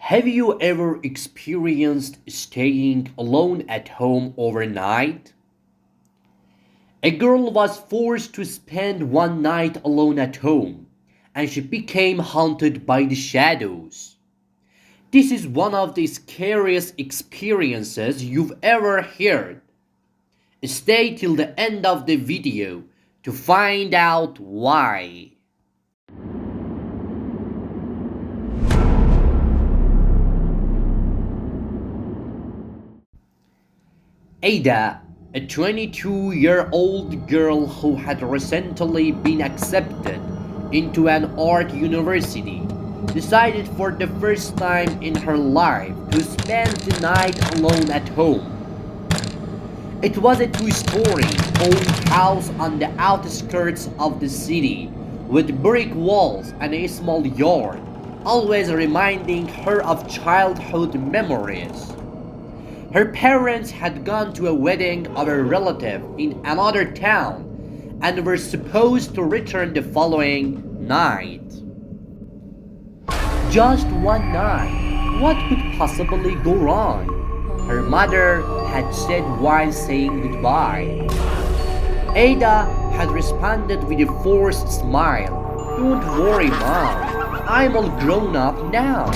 Have you ever experienced staying alone at home overnight? A girl was forced to spend one night alone at home, and she became haunted by the shadows. This is one of the scariest experiences you've ever heard. Stay till the end of the video to find out why. Ada, a 22-year-old girl who had recently been accepted into an art university, decided for the first time in her life to spend the night alone at home. It was a two-story old house on the outskirts of the city with brick walls and a small yard, always reminding her of childhood memories. Her parents had gone to a wedding of a relative in another town and were supposed to return the following night. Just one night. What could possibly go wrong? Her mother had said while saying goodbye. Ada had responded with a forced smile. "Don't worry, Mom. I'm all grown up now."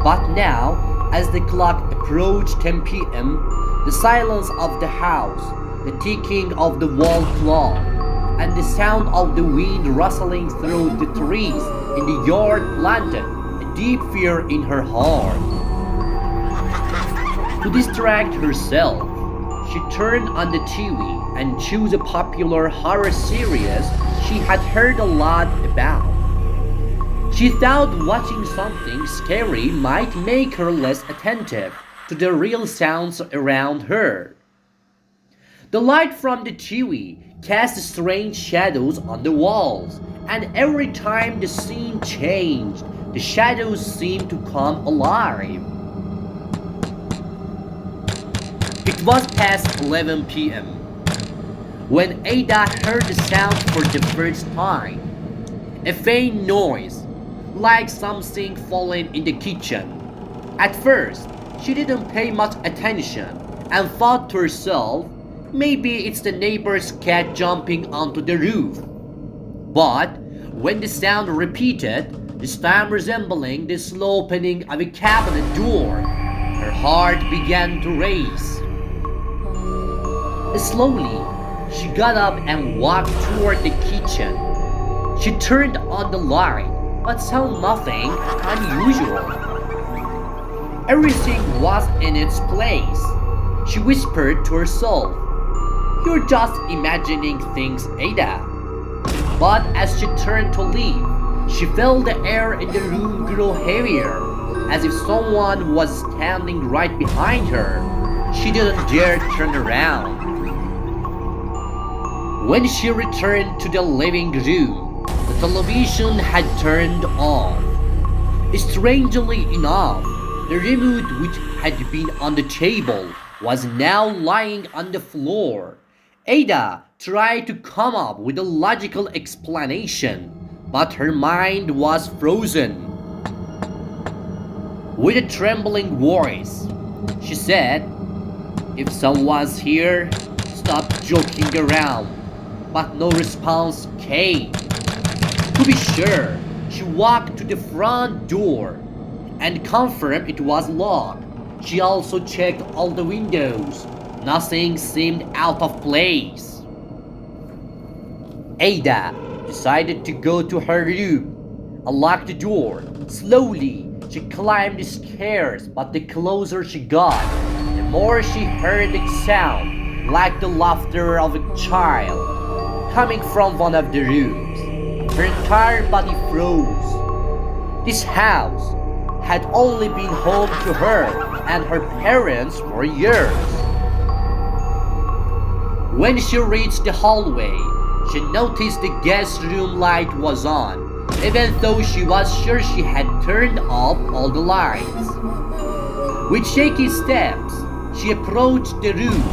But now, as the clock approached 10 p.m., the silence of the house, the ticking of the wall clock, and the sound of the wind rustling through the trees in the yard planted a deep fear in her heart. To distract herself, she turned on the TV and chose a popular horror series she had heard a lot about. She thought watching something scary might make her less attentive to the real sounds around her. The light from the TV cast strange shadows on the walls, and every time the scene changed, the shadows seemed to come alive. It was past 11 p.m. when Ada heard the sound for the first time. A faint noise, like something falling in the kitchen. At first, she didn't pay much attention and thought to herself, maybe it's the neighbor's cat jumping onto the roof. But when the sound repeated, this time resembling the slow opening of a cabinet door, her heart began to race. Slowly, she got up and walked toward the kitchen. She turned on the light, but saw nothing unusual. Everything was in its place. She whispered to herself, "You're just imagining things, Ada." But as she turned to leave, she felt the air in the room grow heavier, as if someone was standing right behind her. She didn't dare turn around. When she returned to the living room, the television had turned off. Strangely enough, the remote, which had been on the table, was now lying on the floor. Ada tried to come up with a logical explanation, but her mind was frozen. With a trembling voice, she said, "If someone's here, stop joking around." But no response came. To be sure, she walked to the front door and confirmed it was locked. She also checked all the windows. Nothing seemed out of place. Ada decided to go to her room, unlocked the door. Slowly, she climbed the stairs, but the closer she got, the more she heard the sound, like the laughter of a child, coming from one of the rooms. Her entire body froze. This house had only been home to her and her parents for years. When she reached the hallway, she noticed the guest room light was on, even though she was sure she had turned off all the lights. With shaky steps, she approached the room.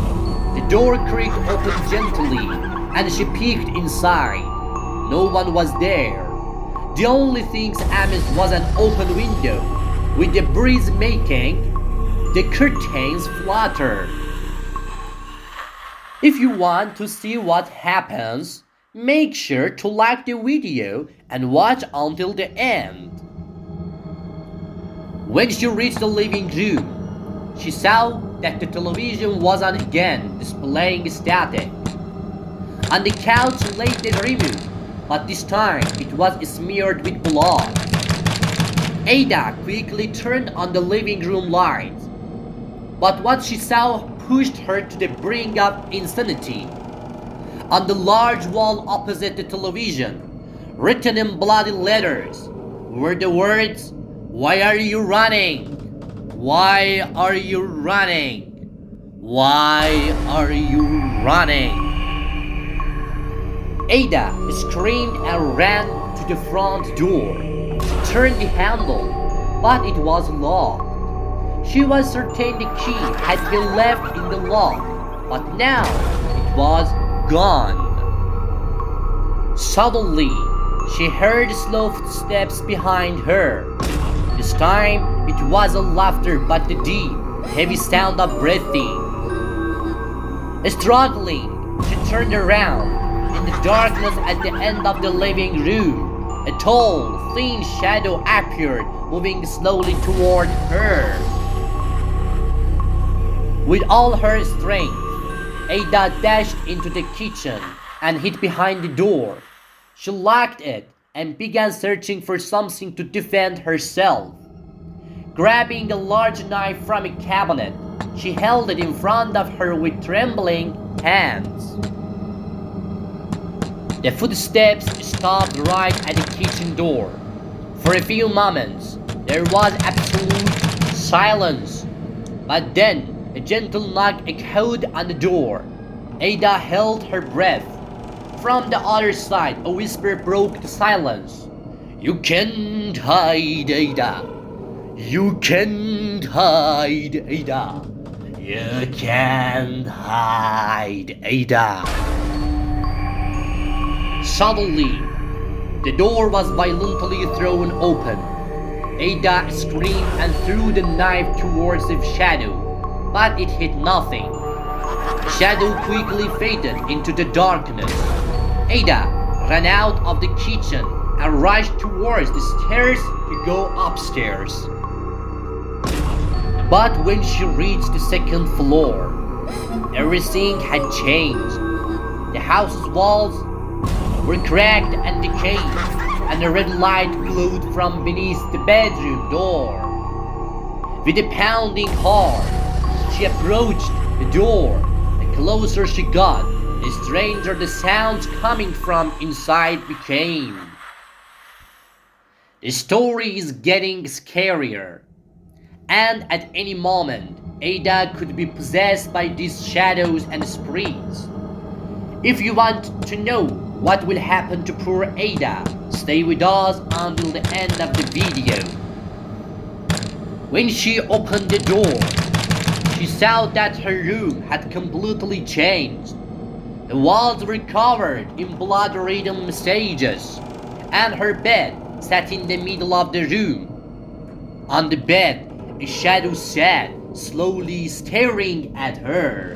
The door creaked open gently, and she peeked inside. No one was there. The only things amidst was an open window, With the breeze making the curtains flutter. If you want to see what happens, make sure to like the video and watch until the end. When she reached the living room, she saw that the television wasn't again displaying static. On the couch lay the remote, but this time it was smeared with blood. Ada quickly turned on the living room lights, but what she saw pushed her to the brink of insanity. On the large wall opposite the television, written in bloody letters, were the words, "Why are you running? Why are you running? Why are you running?" Ada screamed and ran to the front door. She turned the handle, but it was locked. She was certain the key had been left in the lock, but now it was gone. Suddenly, she heard slow footsteps behind her. This time, it wasn't laughter but the deep, heavy sound of breathing. Struggling, she turned around. In the darkness at the end of the living room, a tall, thin shadow appeared, moving slowly toward her. With all her strength, Ada dashed into the kitchen and hid behind the door. She locked it and began searching for something to defend herself. Grabbing a large knife from a cabinet, she held it in front of her with trembling hands. The footsteps stopped right at the kitchen door. For a few moments, there was absolute silence. But then, a gentle knock echoed on the door. Ada held her breath. From the other side, a whisper broke the silence. "You can't hide, Ada. You can't hide, Ada. You can't hide, Ada." Suddenly, the door was violently thrown open. Ada screamed and threw the knife towards the shadow, but it hit nothing. The shadow quickly faded into the darkness. Ada ran out of the kitchen and rushed towards the stairs to go upstairs. But when she reached the second floor, everything had changed. The house's walls were cracked and decayed, and a red light glowed from beneath the bedroom door. With a pounding heart, she approached the door. The closer she got, the stranger the sounds coming from inside became. The story is getting scarier, and at any moment, Ada could be possessed by these shadows and spirits. If you want to know what will happen to poor Ada, stay with us until the end of the video. When she opened the door, she saw that her room had completely changed. The walls were covered in blood-ridden messages, and her bed sat in the middle of the room. On the bed, a shadow sat, slowly staring at her.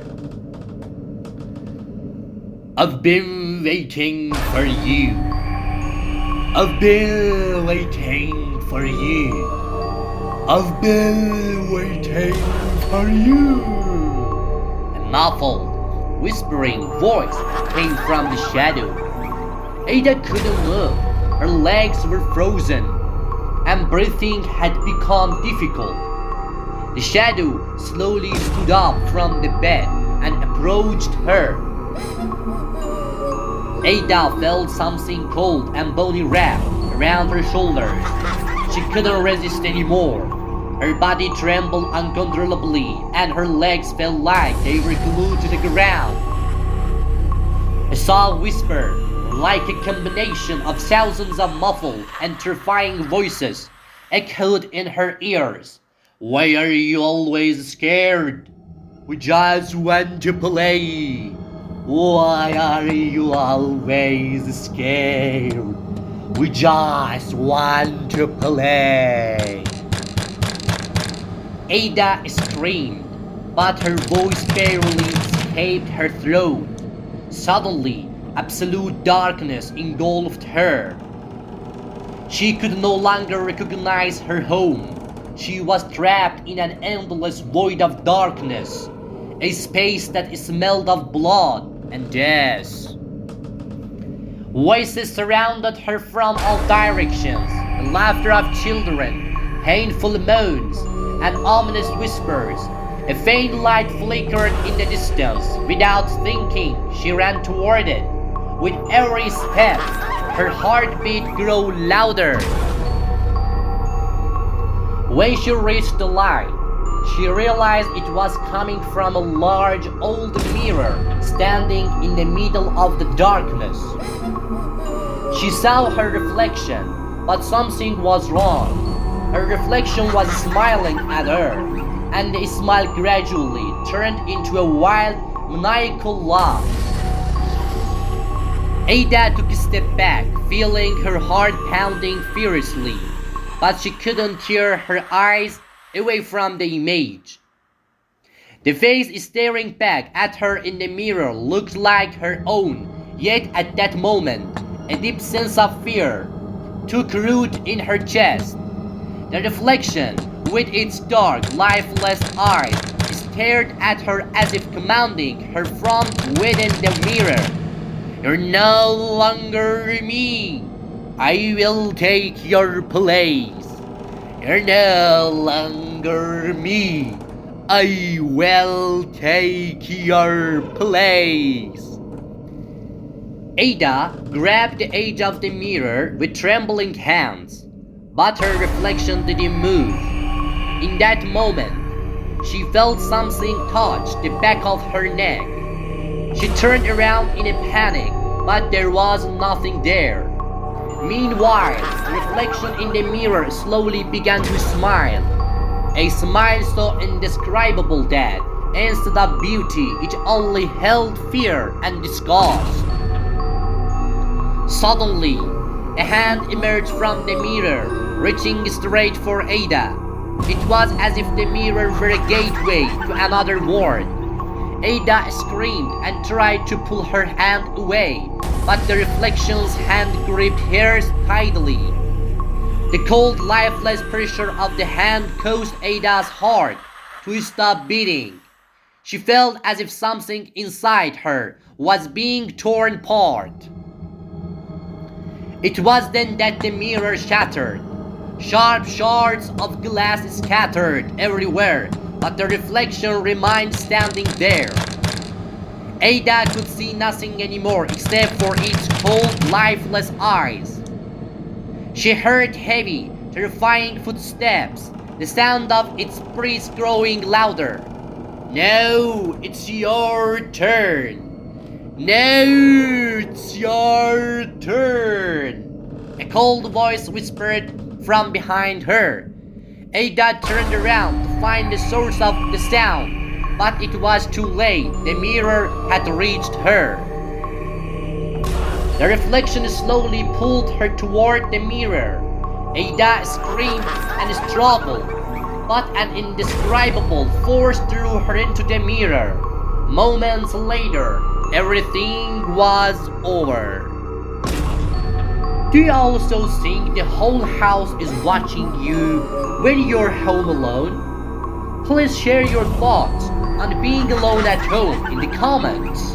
"I've been waiting for you. I've been waiting for you. I've been waiting for you." A muffled, whispering voice came from the shadow. Ada couldn't move. Her legs were frozen, and breathing had become difficult. The shadow slowly stood up from the bed and approached her. Ada felt something cold and bony wrapped around her shoulders. She couldn't resist anymore. Her body trembled uncontrollably, and her legs felt like they were glued to the ground. A soft whisper, like a combination of thousands of muffled and terrifying voices, echoed in her ears. "Why are you always scared? We just want to play. Why are you always scared? We just want to play." Ada screamed, but her voice barely escaped her throat. Suddenly, absolute darkness engulfed her. She could no longer recognize her home. She was trapped in an endless void of darkness, a space that smelled of blood and death. Voices surrounded her from all directions, the laughter of children, painful moans, and ominous whispers. A faint light flickered in the distance. Without thinking, she ran toward it. With every step, her heartbeat grew louder. When she reached the light, she realized it was coming from a large old mirror standing in the middle of the darkness. She saw her reflection, but something was wrong. Her reflection was smiling at her, and the smile gradually turned into a wild, maniacal laugh. Ada took a step back, feeling her heart pounding furiously, but she couldn't tear her eyes away from the image. The face staring back at her in the mirror looked like her own, yet at that moment, a deep sense of fear took root in her chest. The reflection, with its dark, lifeless eyes, stared at her as if commanding her from within the mirror. "You're no longer me. I will take your place. You're no longer me. I will take your place." Ada grabbed the edge of the mirror with trembling hands, but her reflection didn't move. In that moment, she felt something touch the back of her neck. She turned around in a panic, but there was nothing there. Meanwhile, the reflection in the mirror slowly began to smile. A smile so indescribable that, instead of beauty, it only held fear and disgust. Suddenly, a hand emerged from the mirror, reaching straight for Ada. It was as if the mirror were a gateway to another world. Ada screamed and tried to pull her hand away, but the reflection's hand gripped hers tightly. The cold, lifeless pressure of the hand caused Ada's heart to stop beating. She felt as if something inside her was being torn apart. It was then that the mirror shattered. Sharp shards of glass scattered everywhere, but the reflection remained standing there. Ada could see nothing anymore except for its cold, lifeless eyes. She heard heavy, terrifying footsteps, the sound of its breath growing louder. "No, it's your turn. No, it's your turn," a cold voice whispered from behind her. Ada turned around to find the source of the sound, but it was too late. The mirror had reached her. The reflection slowly pulled her toward the mirror. Ada screamed and struggled, but an indescribable force drew her into the mirror. Moments later, everything was over. Do you also think the whole house is watching you when you're home alone? Please share your thoughts on being alone at home in the comments.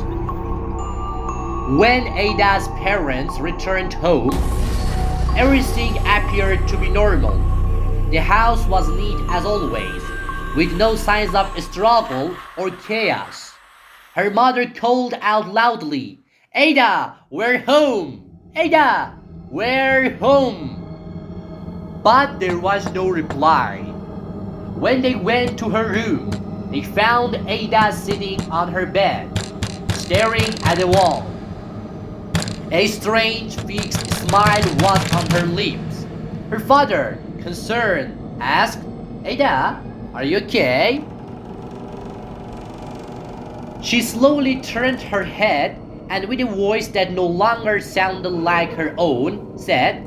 When Ada's parents returned home, everything appeared to be normal. The house was neat as always, with no signs of struggle or chaos. Her mother called out loudly, "Ada, we're home! Ada, we're home!" But there was no reply. When they went to her room, they found Ada sitting on her bed, staring at the wall. A strange, fixed smile was on her lips. Her father, concerned, asked, "Ada, are you okay?" She slowly turned her head and with a voice that no longer sounded like her own, said,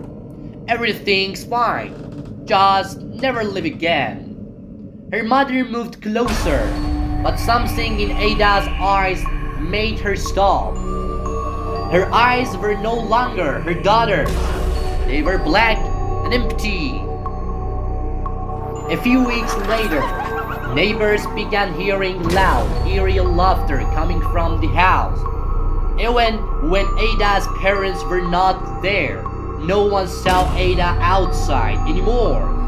"Everything's fine. Just never live again." Her mother moved closer, but something in Ada's eyes made her stop. Her eyes were no longer her daughter's. They were black and empty. A few weeks later, neighbors began hearing loud, eerie laughter coming from the house. Even when Ada's parents were not there, no one saw Ada outside anymore.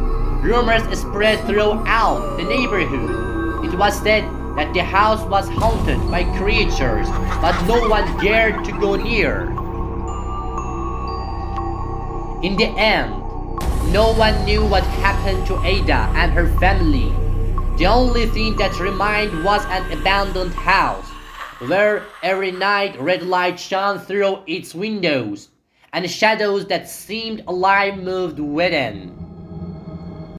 Rumors spread throughout the neighborhood. It was said that the house was haunted by creatures, but no one dared to go near. In the end, no one knew what happened to Ada and her family. The only thing that remained was an abandoned house, where every night red light shone through its windows, and shadows that seemed alive moved within.